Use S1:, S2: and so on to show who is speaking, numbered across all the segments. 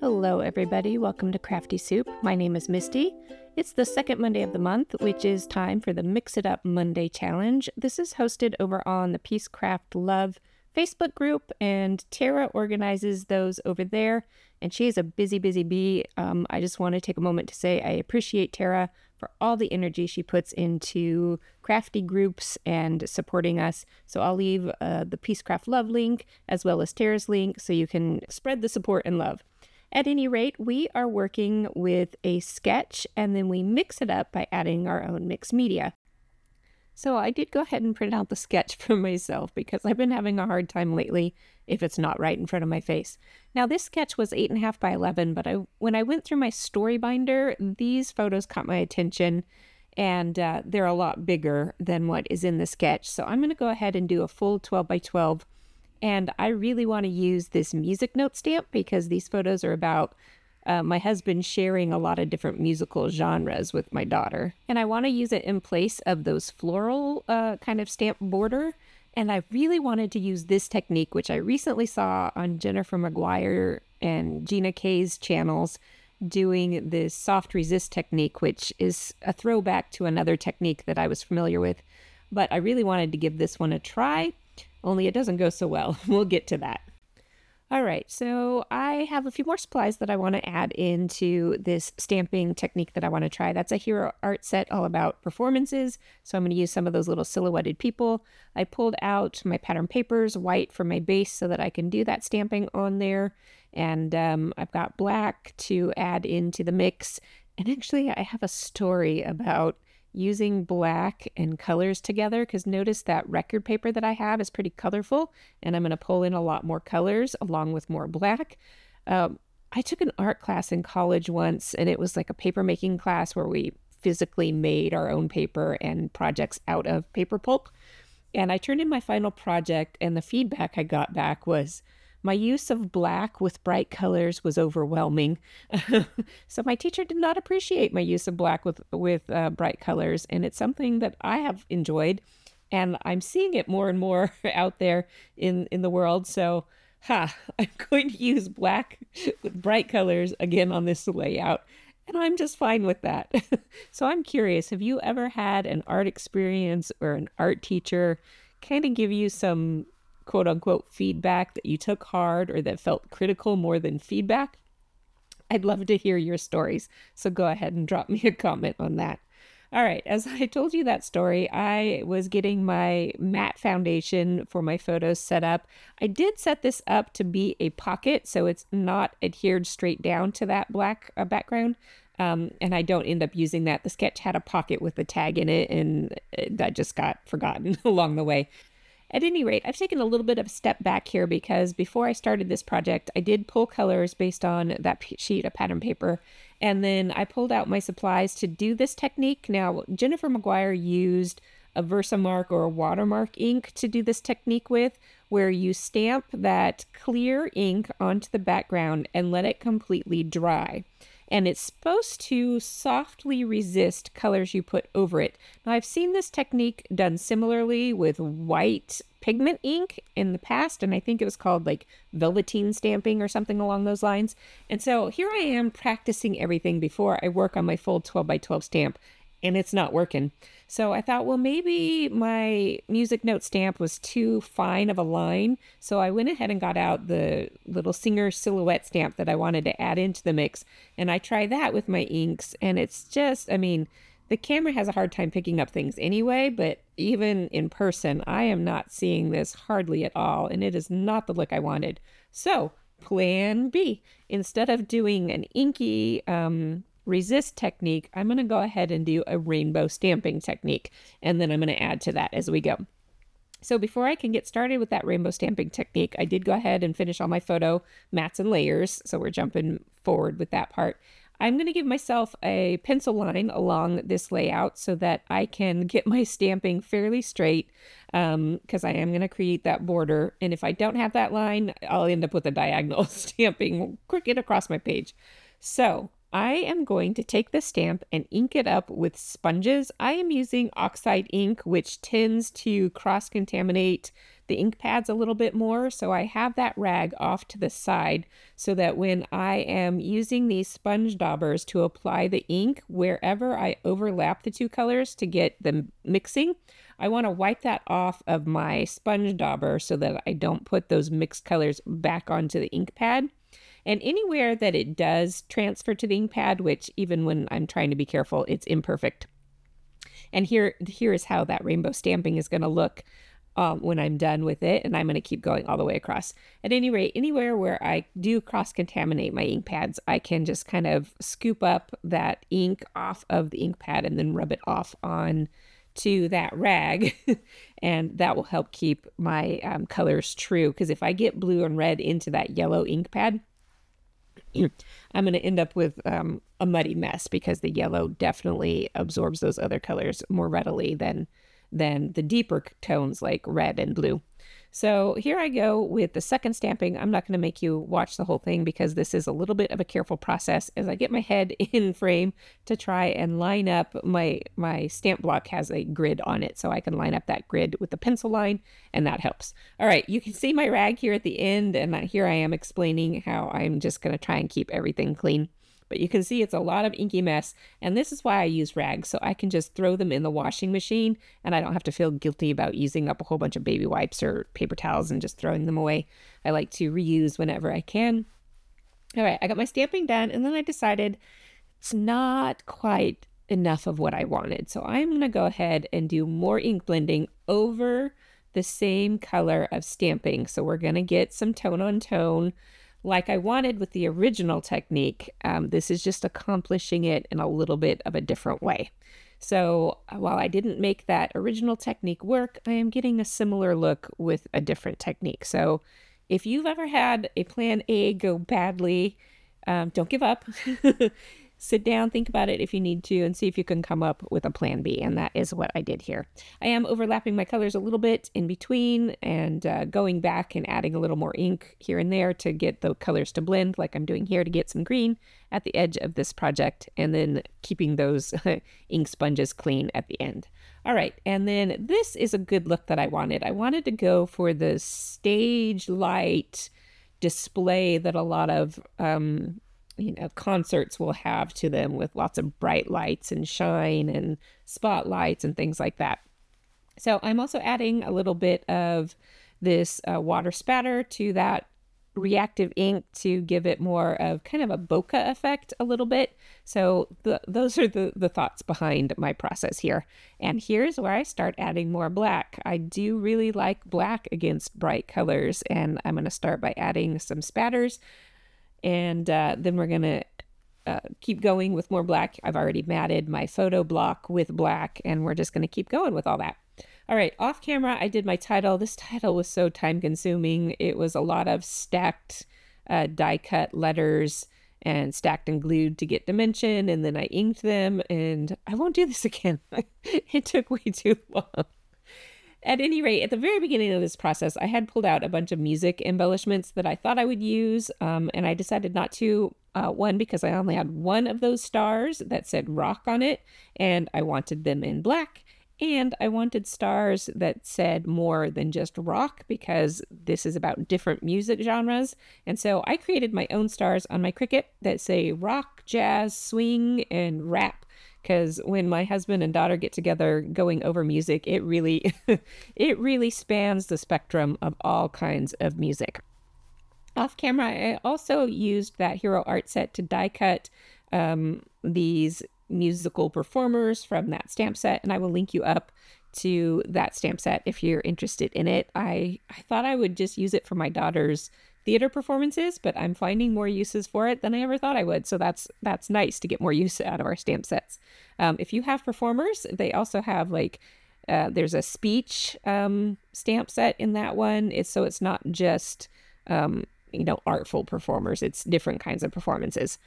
S1: Hello everybody, welcome to Crafty Soup. My name is Misty. It's the second Monday of the month, which is time for the Mix It Up Monday Challenge. This is hosted over on the Peace Craft Love Facebook group, and Tara organizes those over there, and she is a busy bee. I just want to take a moment to say I appreciate Tara for all the energy she puts into crafty groups and supporting us. So I'll leave the Peace Craft Love link as well as Tara's link so you can spread the support and love. At any rate, we are working with a sketch and then we mix it up by adding our own mixed media. So I did go ahead and print out the sketch for myself because I've been having a hard time lately if it's not right in front of my face. Now this sketch was 8.5 by 11, but when I went through my story binder, these photos caught my attention, and they're a lot bigger than what is in the sketch. So I'm going to go ahead and do a full 12 by 12. And I really want to use this music note stamp because these photos are about my husband sharing a lot of different musical genres with my daughter. And I want to use it in place of those floral kind of stamp border. And I really wanted to use this technique, which I recently saw on Jennifer McGuire and Gina Kay's channels, doing this soft resist technique, which is a throwback to another technique that I was familiar with. But I really wanted to give this one a try. Only it doesn't go so well. We'll get to that. All right, so I have a few more supplies that I want to add into this stamping technique that I want to try. That's a Hero Art set all about performances, so I'm going to use some of those little silhouetted people. I pulled out my pattern papers, white for my base so that I can do that stamping on there, and I've got black to add into the mix. And actually, I have a story about using black and colors together, because notice that record paper that I have is pretty colorful, and I'm going to pull in a lot more colors along with more black. I took an art class in college once, and it was like a paper making class where we physically made our own paper and projects out of paper pulp. And I turned in my final project, and the feedback I got back was my use of black with bright colors was overwhelming. So my teacher did not appreciate my use of black with bright colors, and it's something that I have enjoyed, and I'm seeing it more and more out there in the world. So I'm going to use black with bright colors again on this layout, and I'm just fine with that. So I'm curious, have you ever had an art experience or an art teacher kind of give you some quote-unquote feedback that you took hard or that felt critical more than feedback? I'd love to hear your stories, so go ahead and drop me a comment on that. All right, as I told you that story, I was getting my matte foundation for my photos set up. I did set this up to be a pocket, so it's not adhered straight down to that black background, and I don't end up using that. The sketch had a pocket with a tag in it, and that just got forgotten along the way. At any rate, I've taken a little bit of a step back here because before I started this project, I did pull colors based on that sheet of pattern paper, and then I pulled out my supplies to do this technique. Now, Jennifer McGuire used a Versamark or a watermark ink to do this technique with, where you stamp that clear ink onto the background and let it completely dry. And it's supposed to softly resist colors you put over it. Now, I've seen this technique done similarly with white pigment ink in the past, and I think it was called like velveteen stamping or something along those lines. And so here I am practicing everything before I work on my full 12 by 12 stamp, and it's not working. So I thought, well, maybe my music note stamp was too fine of a line. So I went ahead and got out the little singer silhouette stamp that I wanted to add into the mix. And I tried that with my inks, and it's just, I mean, the camera has a hard time picking up things anyway, but even in person, I am not seeing this hardly at all, and it is not the look I wanted. So plan B, instead of doing an inky resist technique, I'm going to go ahead and do a rainbow stamping technique, and then I'm going to add to that as we go. So before I can get started with that rainbow stamping technique, I did go ahead and finish all my photo mats and layers, so we're jumping forward with that part. I'm going to give myself a pencil line along this layout so that I can get my stamping fairly straight, because I am going to create that border, and if I don't have that line, I'll end up with a diagonal stamping crooked across my page. So I am going to take the stamp and ink it up with sponges. I am using oxide ink, which tends to cross-contaminate the ink pads a little bit more. So I have that rag off to the side so that when I am using these sponge daubers to apply the ink wherever I overlap the two colors to get them mixing, I want to wipe that off of my sponge dauber so that I don't put those mixed colors back onto the ink pad. And anywhere that it does transfer to the ink pad, which even when I'm trying to be careful, it's imperfect. And here is how that rainbow stamping is going to look when I'm done with it. And I'm going to keep going all the way across. At any rate, anywhere where I do cross-contaminate my ink pads, I can just kind of scoop up that ink off of the ink pad and then rub it off on to that rag. And that will help keep my colors true. Because if I get blue and red into that yellow ink pad, I'm going to end up with a muddy mess because the yellow definitely absorbs those other colors more readily than the deeper tones like red and blue. So here I go with the second stamping. I'm not going to make you watch the whole thing because this is a little bit of a careful process as I get my head in frame to try and line up my stamp block has a grid on it, so I can line up that grid with the pencil line, and that helps. All right, you can see my rag here at the end, and here I am explaining how I'm just going to try and keep everything clean. But you can see it's a lot of inky mess, and this is why I use rags, so I can just throw them in the washing machine, and I don't have to feel guilty about using up a whole bunch of baby wipes or paper towels and just throwing them away. I like to reuse whenever I can. All right, I got my stamping done, and then I decided it's not quite enough of what I wanted, so I'm going to go ahead and do more ink blending over the same color of stamping. So we're going to get some tone on tone like I wanted with the original technique. This is just accomplishing it in a little bit of a different way. So while I didn't make that original technique work, I am getting a similar look with a different technique. So if you've ever had a plan A go badly, don't give up. Sit down, think about it if you need to, and see if you can come up with a plan B. And that is what I did here. I am overlapping my colors a little bit in between and going back and adding a little more ink here and there to get the colors to blend like I'm doing here to get some green at the edge of this project, and then keeping those ink sponges clean at the end. All right, and then this is a good look that I wanted. I wanted to go for the stage light display that a lot of concerts will have to them, with lots of bright lights and shine and spotlights and things like that. So I'm also adding a little bit of this water spatter to that reactive ink to give it more of kind of a bokeh effect a little bit. So those are the thoughts behind my process here. And here's where I start adding more black. I do really like black against bright colors, and I'm going to start by adding some spatters. And then we're going to keep going with more black. I've already matted my photo block with black, and we're just going to keep going with all that. All right, off camera, I did my title. This title was so time consuming. It was a lot of stacked die cut letters and stacked and glued to get dimension, and then I inked them, and I won't do this again. It took way too long. At any rate, at the very beginning of this process, I had pulled out a bunch of music embellishments that I thought I would use, and I decided not to. One, because I only had one of those stars that said rock on it, and I wanted them in black, and I wanted stars that said more than just rock, because this is about different music genres. And so I created my own stars on my Cricut that say rock, jazz, swing, and rap. Because when my husband and daughter get together going over music, it really, it really spans the spectrum of all kinds of music. Off camera, I also used that Hero Art set to die cut these musical performers from that stamp set, and I will link you up to that stamp set if you're interested in it. I thought I would just use it for my daughter's theater performances, but I'm finding more uses for it than I ever thought I would. So that's nice to get more use out of our stamp sets. If you have performers, they also have there's a speech stamp set in that one. It's not just artful performers. It's different kinds of performances.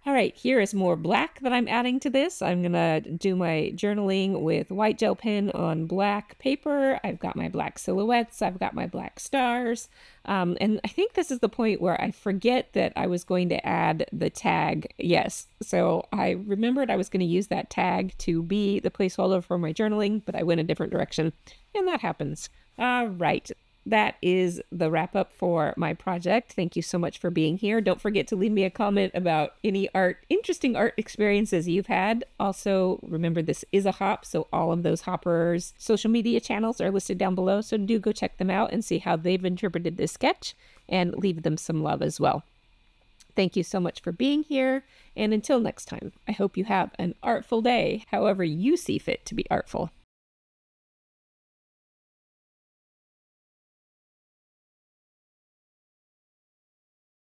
S1: All right, here is more black that I'm adding to this. I'm going to do my journaling with white gel pen on black paper. I've got my black silhouettes. I've got my black stars. And I think this is the point where I forget that I was going to add the tag. Yes, so I remembered I was going to use that tag to be the placeholder for my journaling, but I went a different direction, and that happens. All right. That is the wrap up for my project. Thank you so much for being here. Don't forget to leave me a comment about any interesting art experiences you've had. Also, remember this is a hop, so all of those hoppers' social media channels are listed down below. So do go check them out and see how they've interpreted this sketch and leave them some love as well. Thank you so much for being here. And until next time, I hope you have an artful day, however you see fit to be artful.